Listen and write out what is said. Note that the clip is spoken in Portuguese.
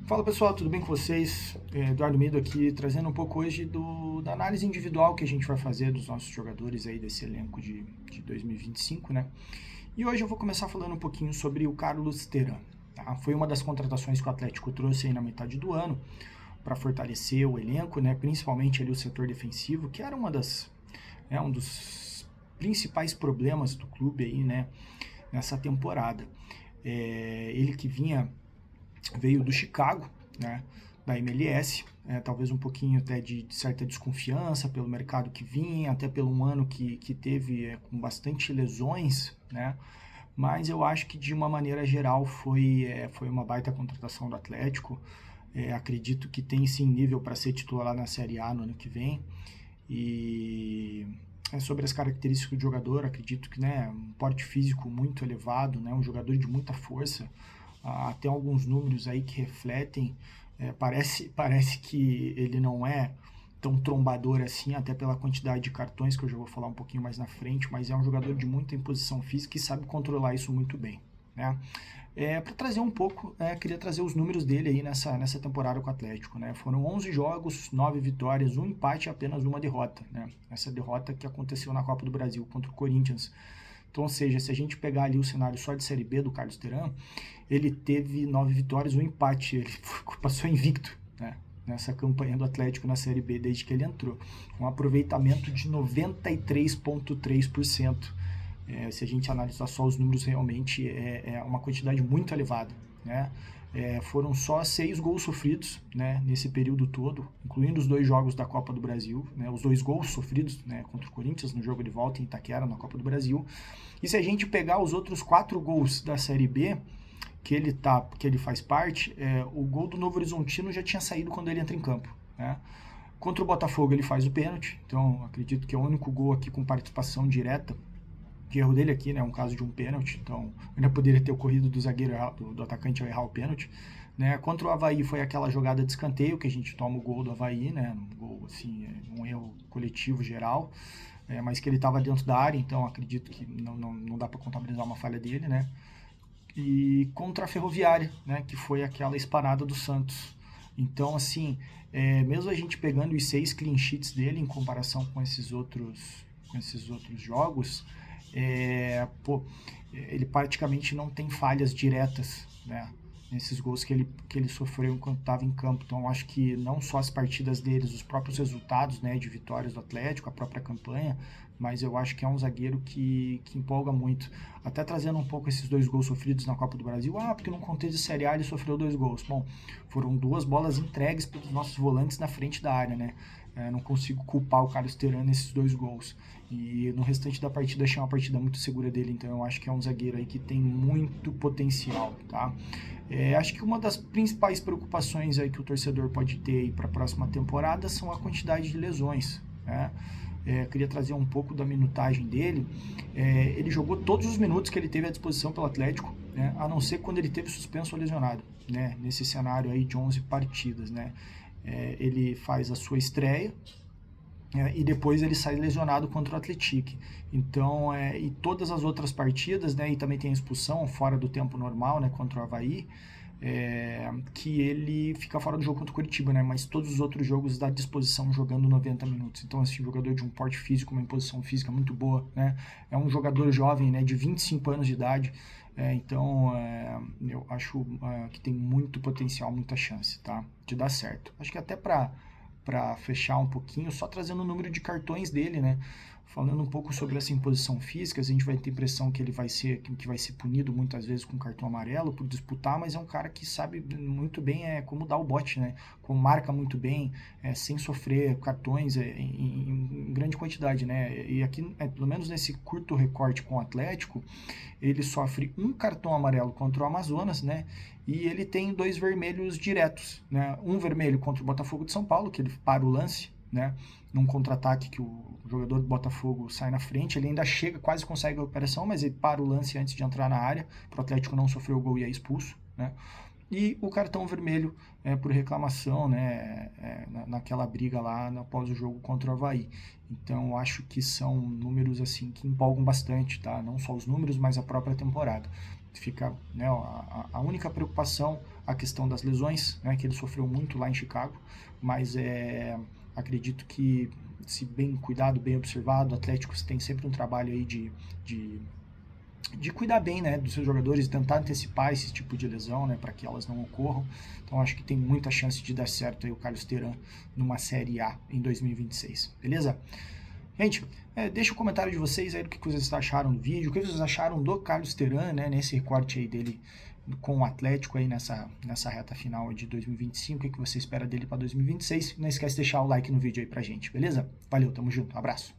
Fala pessoal, tudo bem com vocês? Eduardo Mido aqui, trazendo um pouco hoje da análise individual que a gente vai fazer dos nossos jogadores aí desse elenco de 2025, né? E hoje eu vou começar falando um pouquinho sobre o Carlos Teran. Tá? Foi uma das contratações que o Atlético trouxe aí na metade do ano para fortalecer o elenco, né? Principalmente ali o setor defensivo, que era um dos principais problemas do clube aí, né? Nessa temporada. Ele que veio do Chicago, né, da MLS, talvez um pouquinho até de certa desconfiança pelo mercado que vinha, até pelo um ano que teve com bastante lesões, né, mas eu acho que de uma maneira geral foi uma baita contratação do Atlético. Acredito que tem sim nível para ser titular na Série A no ano que vem. E sobre as características do jogador, acredito que, né, um porte físico muito elevado, né, um jogador de muita força, até alguns números aí que refletem, parece que ele não é tão trombador assim, até pela quantidade de cartões que eu já vou falar um pouquinho mais na frente, mas é um jogador de muita imposição física e sabe controlar isso muito bem, né? Para trazer um pouco, queria trazer os números dele aí nessa temporada com o Atlético, né? Foram 11 jogos, 9 vitórias, um empate e apenas uma derrota, né? Essa derrota que aconteceu na Copa do Brasil contra o Corinthians. Então, ou seja, se a gente pegar ali o cenário só de Série B do Carlos Teran, ele teve 9 vitórias, um empate, ele passou invicto, né? Nessa campanha do Atlético na Série B desde que ele entrou. Um aproveitamento de 93,3%. Se a gente analisar só os números, realmente é uma quantidade muito elevada, né? Foram só 6 gols sofridos, né, nesse período todo, incluindo os 2 jogos da Copa do Brasil, né, os 2 gols sofridos, né, contra o Corinthians no jogo de volta em Itaquera, na Copa do Brasil. E se a gente pegar os outros 4 gols da Série B, que ele faz parte, o gol do Novo Horizontino já tinha saído quando ele entra em campo, né? Contra o Botafogo ele faz o pênalti, então acredito que é o único gol aqui com participação direta. De erro dele aqui, né, um caso de um pênalti, então ainda poderia ter ocorrido do zagueiro, do atacante ao errar o pênalti, né? Contra o Avaí foi aquela jogada de escanteio que a gente toma o gol do Avaí, né, um gol assim, um erro coletivo geral, mas que ele estava dentro da área, então acredito que não dá para contabilizar uma falha dele, né? E contra a Ferroviária, né, que foi aquela espanada do Santos. Então, assim, mesmo a gente pegando os 6 clean sheets dele em comparação com esses outros jogos, ele praticamente não tem falhas diretas, né, nesses gols que ele sofreu enquanto estava em campo. Então, acho que não só as partidas deles, os próprios resultados, né, de vitórias do Atlético, a própria campanha, mas eu acho que é um zagueiro que empolga muito. Até trazendo um pouco esses 2 gols sofridos na Copa do Brasil, porque no contexto de Série A ele sofreu 2 gols. Bom, foram 2 bolas entregues pelos nossos volantes na frente da área, né? Não consigo culpar o Carlos Teran nesses 2 gols. E no restante da partida achei uma partida muito segura dele, então eu acho que é um zagueiro aí que tem muito potencial, tá? Acho que uma das principais preocupações aí que o torcedor pode ter para a próxima temporada são a quantidade de lesões, né? Queria trazer um pouco da minutagem dele. Ele jogou todos os minutos que ele teve à disposição pelo Atlético, né, a não ser quando ele teve suspenso ou lesionado, né, nesse cenário aí de 11 partidas, né. Ele faz a sua estreia, e depois ele sai lesionado contra o Atlético. Então, e todas as outras partidas, né, e também tem a expulsão fora do tempo normal, né, contra o Avaí, que ele fica fora do jogo contra o Curitiba, né? Mas todos os outros jogos dá disposição jogando 90 minutos. Então, assim, jogador de um porte físico, uma imposição física muito boa, né? É um jogador jovem, né? De 25 anos de idade. Então, eu acho que tem muito potencial, muita chance, tá? De dar certo. Acho que até para fechar um pouquinho, só trazendo o número de cartões dele, né? Falando um pouco sobre essa imposição física, a gente vai ter a impressão que ele vai ser punido muitas vezes com cartão amarelo por disputar, mas é um cara que sabe muito bem como dar o bote, né? Como marca muito bem, sem sofrer cartões em grande quantidade, né? E aqui, pelo menos nesse curto recorte com o Atlético, ele sofre um cartão amarelo contra o Amazonas, né? E ele tem 2 vermelhos diretos, né? Um vermelho contra o Botafogo de São Paulo, que ele para o lance, né? Num contra-ataque que o jogador do Botafogo sai na frente, ele ainda chega, quase consegue a operação, mas ele para o lance antes de entrar na área, para o Atlético não sofrer o gol e é expulso, né? E o cartão vermelho por reclamação, né, naquela briga lá após o jogo contra o Avaí. Então acho que são números assim que empolgam bastante, tá? Não só os números, mas a própria temporada. fica, né, a única preocupação, a questão das lesões, né, que ele sofreu muito lá em Chicago, mas acredito que, se bem cuidado, bem observado, o Atlético tem sempre um trabalho aí de cuidar bem, né, dos seus jogadores, tentar antecipar esse tipo de lesão, né, para que elas não ocorram. Então acho que tem muita chance de dar certo aí o Carlos Terán numa Série A em 2026, beleza? Gente, deixa o comentário de vocês aí do que vocês acharam do vídeo, o que vocês acharam do Carlos Terán, né, nesse recorte aí dele com o Atlético aí nessa reta final de 2025, o que você espera dele para 2026. Não esquece de deixar o like no vídeo aí pra gente, beleza? Valeu, tamo junto, abraço.